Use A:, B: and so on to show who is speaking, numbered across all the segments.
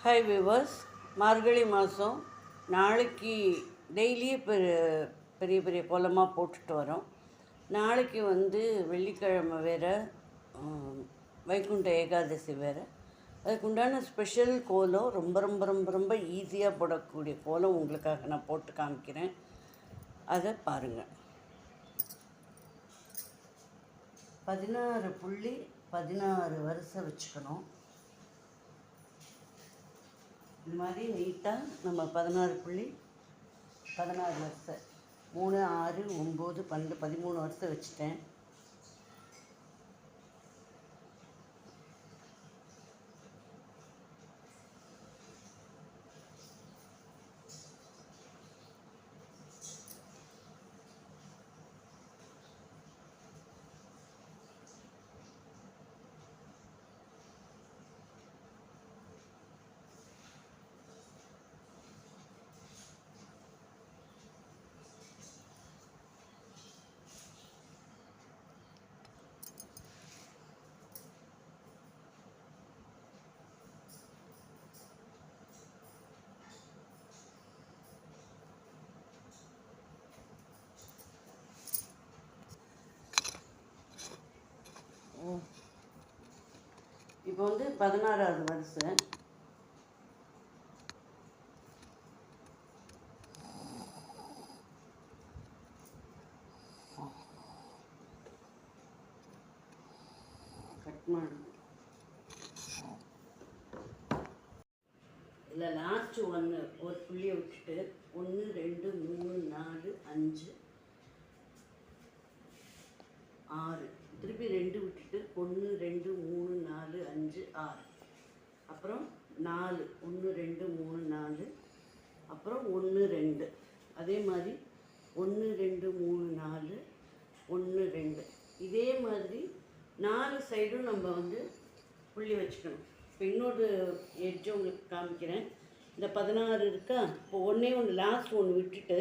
A: Hi viewers, மார்கழி மாதம் நாளைக்கு டெய்லியே பெரிய பெரிய கோலமாக போட்டுட்டு வரோம். நாளைக்கு வெள்ளிக்கிழமை வேறு, வைகுண்ட ஏகாதசி வேறு. அதுக்குண்டான ஸ்பெஷல் கோலம் ரொம்ப ரொம்ப ரொம்ப ரொம்ப ஈஸியாக போடக்கூடிய கோலம் உங்களுக்காக நான் போட்டு காமிக்கிறேன். அதை பாருங்கள். 16 புள்ளி 16 வரிசை வச்சுக்கணும். இது மாதிரி நீட்டாக நம்ம 16 புள்ளி 16 வரிசை 3, 6, 9, 12, 13 வரிசை வச்சுட்டேன். இப்போ 16வது வரிசை. கட் பண்ணு. இல்லை, லாஸ்ட் ஒரு புள்ளியை விட்டுட்டு 1, 2, 3, 4, 5, 6, திருப்பி 2 விட்டுட்டு 1, 2, 3, 4, 5, 6, அப்புறம் 4, 1, 2, 3, 4, அப்புறம் 1, 2, அதே மாதிரி 1, 2, 3, 4, 1, 2, இதே மாதிரி 4 சைடும் நம்ம புள்ளி வச்சுக்கணும். இப்போ இன்னொரு எட்ஜ் உங்களுக்கு காமிக்கிறேன். இந்த 16 இருக்கா, இப்போ ஒன்று லாஸ்ட் ஒன்று விட்டுட்டு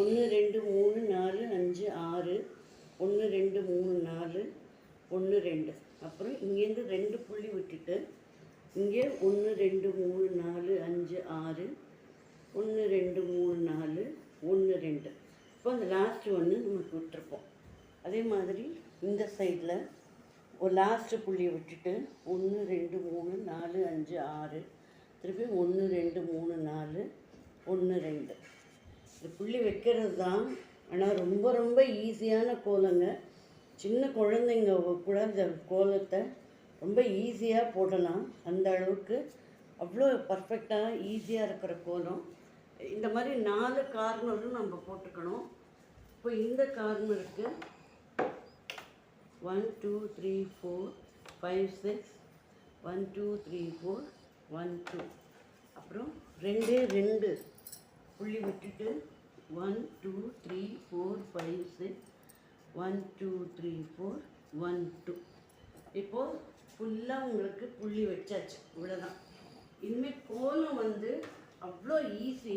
A: 1, 2, 3, 4, 5, 6, 1, 2, 3, 4, 1, 2, அப்புறம் இங்கேருந்து 2 புள்ளி விட்டுட்டு இங்கே 1, 2, 3, 4, 5, 6, 1, 2, 3, 4, 1, 2. இப்போ அந்த லாஸ்ட் ஒன்று நமக்கு விட்டுருப்போம். அதே மாதிரி இந்த சைடில் ஒரு லாஸ்ட்டு புள்ளியை விட்டுட்டு 1, 2, 3, 4, 5, 6, திருப்பி 1, 2, 3, 4, 1, 2. இந்த புள்ளி வைக்கிறது தான், ஆனால் ரொம்ப ரொம்ப ஈஸியான கோலங்க. சின்ன குழந்தைங்க கூட இந்த கோலத்தை ரொம்ப ஈஸியாக போடலாம். அந்த அளவுக்கு அவ்வளோ பர்ஃபெக்டாக ஈஸியாக இருக்கிற கோலம். இந்த மாதிரி 4 கார்னரும் நம்ம போட்டுக்கணும். இப்போ இந்த கார்னருக்கு 1, 2, 3, 4, 5, 6, 1, 2, 3, 4, 1, 2, அப்புறம் 2 2 புள்ளி விட்டுட்டு 1, 2, 3, 4, 5, 6, 1, 2, 3, 4, 1, 2. இப்போது ஃபுல்லாக உங்களுக்கு புள்ளி வச்சாச்சு. இவ்வளோதான். இனிமேல் கோலம் அவ்வளோ ஈஸி.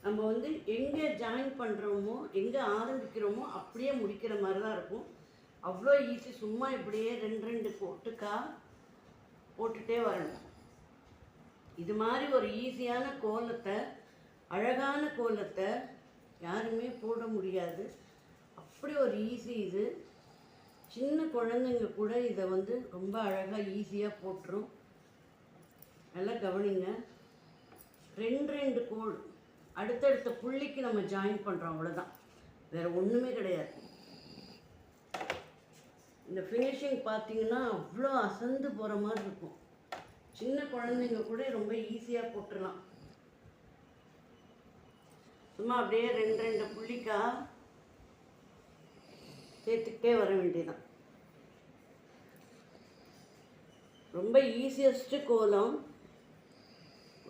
A: நம்ம எங்கே ஜாயின் பண்ணுறோமோ, எங்கே ஆரம்பிக்கிறோமோ அப்படியே முடிக்கிற மாதிரி தான் இருக்கும். அவ்வளோ ஈஸி. சும்மா இப்படியே 2 2 போட்டுட்டே வரணும். இது மாதிரி ஒரு ஈஸியான கோலத்தை, அழகான கோலத்தை யாருமே போட முடியாது. அப்படி ஒரு ஈஸி இது. சின்ன குழந்தைங்க கூட இதை ரொம்ப அழகாக ஈஸியாக போட்டுரும். நல்லா கவனிங்க. 2 2 கோல் அடுத்தடுத்த புள்ளிக்கு நம்ம ஜாயின் பண்ணுறோம். அவ்வளோதான், வேறு ஒன்றுமே கிடையாது. இந்த ஃபினிஷிங் பார்த்தீங்கன்னா அவ்வளோ அசந்து போகிற மாதிரி இருக்கும். சின்ன குழந்தைங்க கூட ரொம்ப ஈஸியாக போட்டுடலாம். சும்மா அப்படியே 2 2 புள்ளிக்கா சேர்த்துக்கிட்டே வர வேண்டியதான். ரொம்ப ஈஸியஸ்ட்டு கோலம்.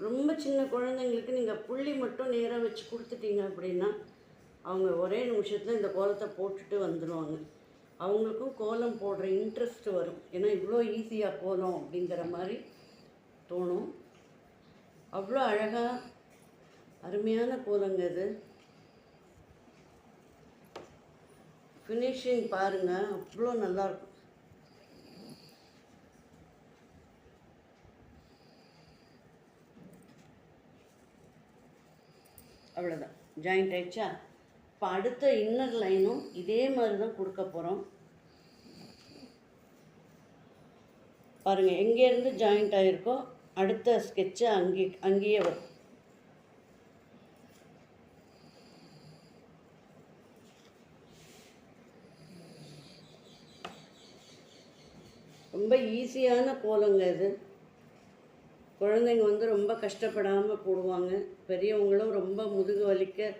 A: ரொம்ப சின்ன குழந்தைங்களுக்கு நீங்கள் புள்ளி மட்டும் நேராக வச்சு கொடுத்துட்டீங்க அப்படின்னா அவங்க ஒரே நிமிஷத்தில் இந்த கோலத்தை போட்டுட்டு வந்துடுவாங்க. அவங்களுக்கும் கோலம் போடுற இன்ட்ரெஸ்ட் வரும். ஏன்னா இவ்வளோ ஈஸியாக கோலம் அப்படிங்கிற மாதிரி தோணும். அவ்வளோ அழகாக அருமையான கோலங்க இது. ஃபினிஷிங் பாருங்கள், அவ்வளோ நல்லாயிருக்கும். அவ்வளோதான், ஜாயிண்ட் ஆயிடுச்சா. இப்போ அடுத்த இன்னர் லைனும் இதே மாதிரி தான் கொடுக்க போகிறோம். பாருங்கள், எங்கேருந்து ஜாயிண்ட் ஆகிருக்கோ அடுத்த ஸ்கெட்சை அங்கேயே வரும். ரொம்ப ஈஸியான கோலங்க இது. குழந்தைங்க வந்து ரொம்ப கஷ்டப்படாமல் போடுவாங்க. பெரியவங்களும் ரொம்ப முதுகு வலிக்க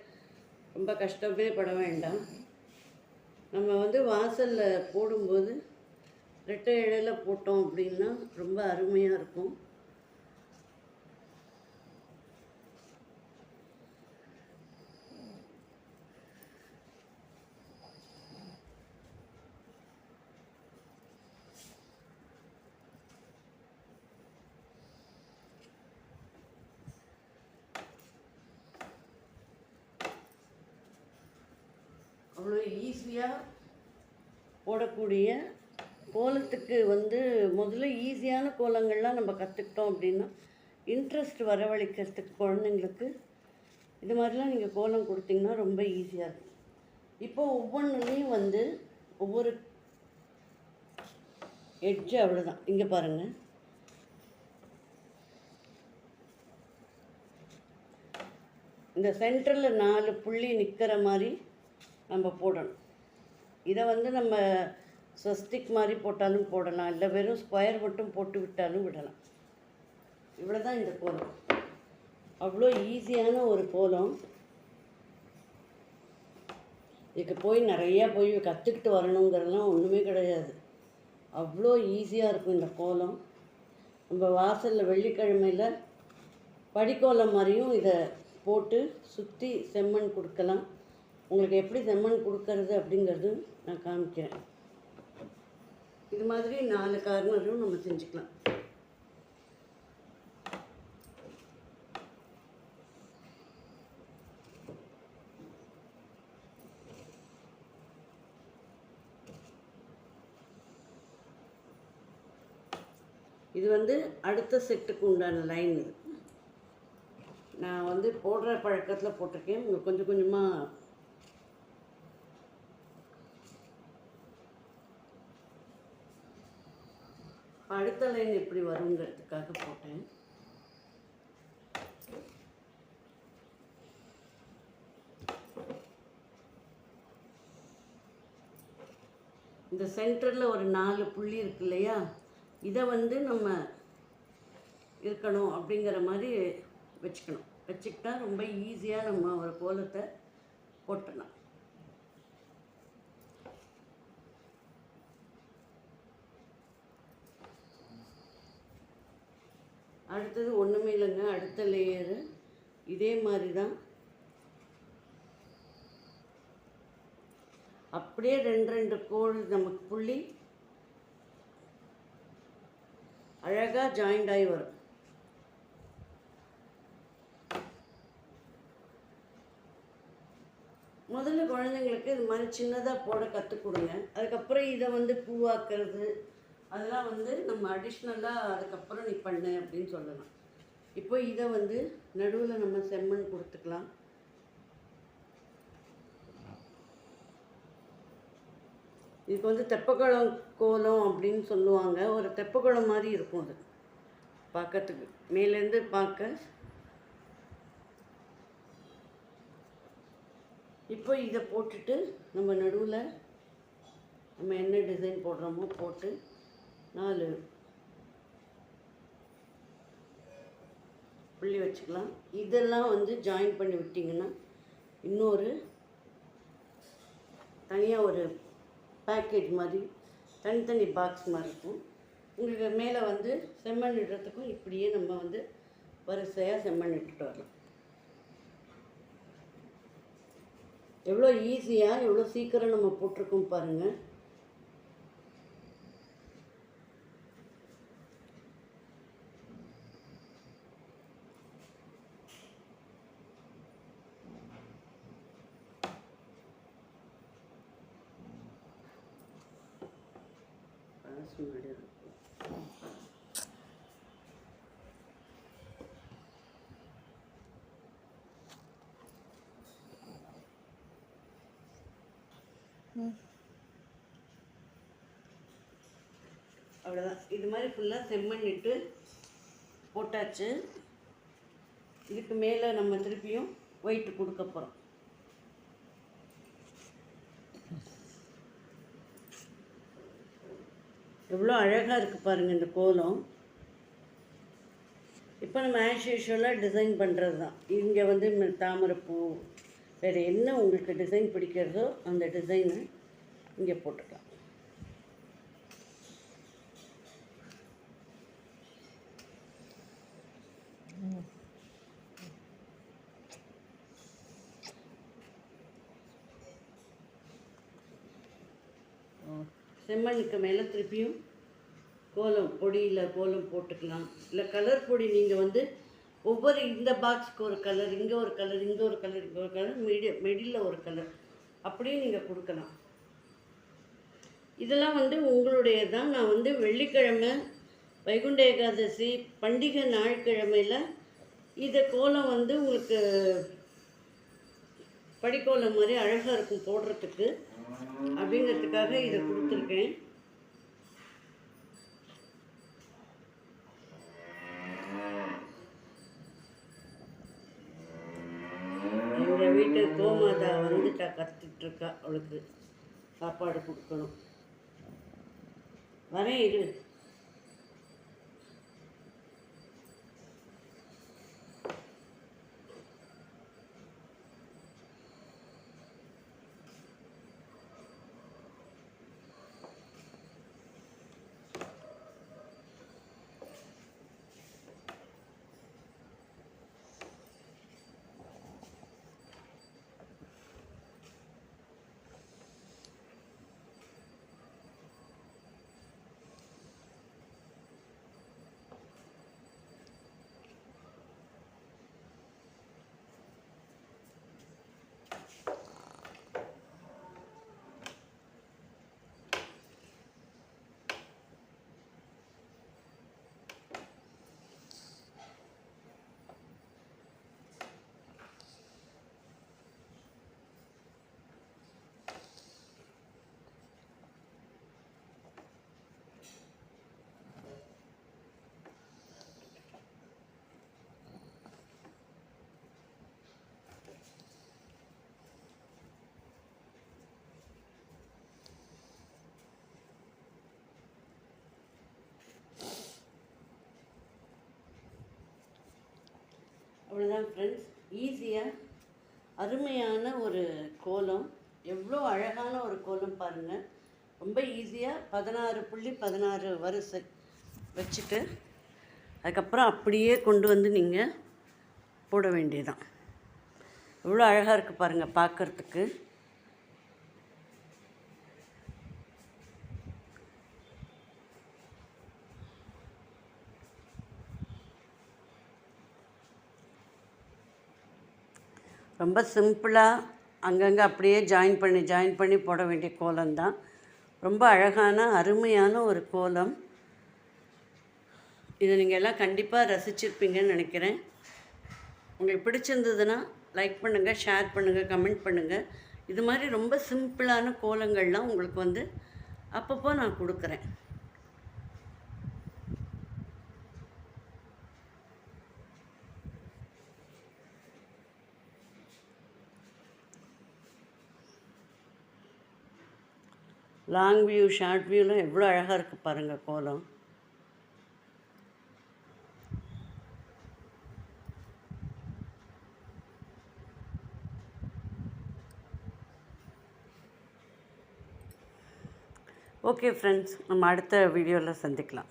A: ரொம்ப கஷ்டமே பட வேண்டாம். நம்ம வந்து வாசலில் போடும்போது ரெட்டை இலையில் போட்டோம் அப்படின்னா ரொம்ப அருமையாக இருக்கும். அவ்வளோ ஈஸியாக போடக்கூடிய கோலத்துக்கு வந்து முதல்ல ஈஸியான கோலங்கள்லாம் நம்ம கற்றுக்கிட்டோம் அப்படின்னா இன்ட்ரெஸ்ட் வரவழைக்கிறதுக்கு குழந்தைங்களுக்கு இது மாதிரிலாம் நீங்கள் கோலம் கொடுத்தீங்கன்னா ரொம்ப ஈஸியாக இருக்கும். இப்போ ஒவ்வொன்றுலேயும் வந்து ஒவ்வொரு எட்ஜு அவ்வளோதான். இங்கே பாருங்கள், இந்த சென்டரில் 4 புள்ளி நிற்கிற மாதிரி நம்ம போடணும். இதை வந்து நம்ம ஸ்வஸ்திக் மாதிரி போட்டாலும் போடலாம், இல்லை வெறும் ஸ்கொயர் மட்டும் போட்டு விட்டாலும் விடலாம். இவ்வளோ தான் இந்த கோலம். அவ்வளோ ஈஸியான ஒரு கோலம். இதுக்கு போய் நிறையா போய் கற்றுக்கிட்டு வரணுங்கிறதுலாம் ஒன்றுமே கிடையாது. அவ்வளோ ஈஸியாக இருக்கும் இந்த கோலம். நம்ம வாசலில் வெள்ளிக்கிழமையில் படிக்கோலம் மாதிரியும் இதை போட்டு சுற்றி செம்மண் கொடுக்கலாம். உங்களுக்கு எப்படி செம்மண் கொடுக்கறது அப்படிங்கிறது நான் காமிக்கிறேன். இது மாதிரி 4 கார்னரும் நம்ம செஞ்சுக்கலாம். இது வந்து அடுத்த செட்டுக்கு உண்டான லைன். இது நான் வந்து போடுற பழக்கத்தில் போட்டிருக்கேன். உங்களுக்கு கொஞ்சம் கொஞ்சமாக அடுத்த லைன் எப்படி வருங்கிறதுக்காக போட்டேன். இந்த சென்டரில் ஒரு 4 புள்ளி இருக்கு இல்லையா, இதை வந்து நம்ம இருக்கணும் அப்படிங்கிற மாதிரி வச்சுக்கணும். வச்சுக்கிட்டா ரொம்ப ஈஸியாக நம்ம ஒரு கோலத்தை போட்டுடலாம். அடுத்தது ஒன்றுமே இல்லைங்க, அடுத்த லேயரு இதே மாதிரி தான். அப்படியே 2 கோடு நமக்கு புள்ளி அழகாக ஜாயிண்ட் ஆகி வரும். முதல்ல குழந்தைங்களுக்கு இது மாதிரி சின்னதாக போட கற்றுக் கொடுங்க. அதுக்கப்புறம் இதை வந்து பூவாக்குறது அதெல்லாம் வந்து நம்ம அடிஷ்னலாக அதுக்கப்புறம் நீ பண்ணு அப்படின்னு சொல்லலாம். இப்போ இதை வந்து நடுவில் நம்ம செம்மண் கொடுத்துக்கலாம். இதுக்கு வந்து தெப்பக்குளம் கோலம் அப்படின்னு சொல்லுவாங்க. ஒரு தெப்பக்குளம் மாதிரி இருக்கும் அது பார்க்கறதுக்கு, மேலேருந்து பார்க்க. இப்போ இதை போட்டுட்டு நம்ம நடுவில் நம்ம என்ன டிசைன் போடுறோமோ போட்டு 4 புள்ளி வச்சுக்கலாம். இதெல்லாம் வந்து ஜாயின் பண்ணி விட்டிங்கன்னா இன்னொரு தனியாக ஒரு பேக்கேஜ் மாதிரி தனித்தனி பாக்ஸ் மாதிரி இருக்கும். உங்களுக்கு மேலே வந்து செம்மண் இடுறதுக்கும் இப்படியே நம்ம வந்து வரிசையாக செம்மண் இட்டுட்டு வரலாம். எவ்வளோ ஈஸியாக எவ்வளோ சீக்கிரம் நம்ம போட்டிருக்கோம் பாருங்கள். அவ்வளோதான். இது மாதிரி ஃபுல்லாக செம்மண்ணிட்டு போட்டாச்சு. இதுக்கு மேலே நம்ம திருப்பியும் ஒயிட்டு கொடுக்க போகிறோம். எவ்வளோ அழகாக இருக்குது பாருங்கள் இந்த கோலம். இப்போ நம்ம ஆஸ் யூஷுவலாக டிசைன் பண்ணுறது தான். இங்கே வந்து தாமரைப்பூ, வேறு என்ன உங்களுக்கு டிசைன் பிடிக்கிறதோ அந்த டிசைனை இங்கே போட்டுக்கலாம். செம்மண்ணுக்கு மேலே திருப்பியும் கோலம் பொடியில் கோலம் போட்டுக்கலாம். இல்லை கலர் பொடி நீங்கள் வந்து ஒவ்வொரு இந்த பாக்ஸுக்கு ஒரு கலர், இங்கே ஒரு கலர், இங்கே ஒரு கலர், இங்கே ஒரு கலர், மிடில் ஒரு கலர், அப்படியே நீங்கள் கொடுக்கலாம். இதெல்லாம் வந்து உங்களுடைய தான். நான் வந்து வெள்ளிக்கிழமை வைகுண்ட ஏகாதசி பண்டிகை நாள்கிழமையில் இதை கோலம் வந்து உங்களுக்கு படிக்கோலம் மாதிரி அழகாக இருக்கும் போடுறதுக்கு அப்படிங்கிறதுக்காக இதை கொடுத்துருக்கேன். எங்கள் வீட்டு கோமாதா வந்துட்டா, கற்றுட்ருக்கா. அவளுக்கு சாப்பாடு கொடுக்கணும். வரேன் இரு. அவ்வளோதான் ஃப்ரெண்ட்ஸ். ஈஸியாக அருமையான ஒரு கோலம். எவ்வளோ அழகான ஒரு கோலம் பாருங்கள். ரொம்ப ஈஸியாக 16 வரிசை வச்சுட்டு அதுக்கப்புறம் அப்படியே கொண்டு வந்து நீங்கள் போட வேண்டியதான். எவ்வளோ அழகாக இருக்குது பாருங்கள் பார்க்குறதுக்கு. ரொம்ப சிம்பிளாக அங்கங்கே அப்படியே ஜாயின் பண்ணி போட வேண்டிய கோலம்தான். ரொம்ப அழகான அருமையான ஒரு கோலம். இதை நீங்கள் எல்லாம் கண்டிப்பாக ரசிச்சிருப்பீங்கன்னு நினைக்கிறேன். உங்களுக்கு பிடிச்சிருந்ததுன்னா லைக் பண்ணுங்கள், ஷேர் பண்ணுங்கள், கமெண்ட் பண்ணுங்கள். இது மாதிரி ரொம்ப சிம்பிளான கோலங்கள்லாம் உங்களுக்கு வந்து அப்பப்போ நான் கொடுக்குறேன். லாங் வியூ, ஷார்ட் வியூலாம் எவ்வளோ அழகாக இருக்குது பாருங்கள் கோலம். ஓகே ஃப்ரெண்ட்ஸ், நம்ம அடுத்த வீடியோவில் சந்திக்கலாம்.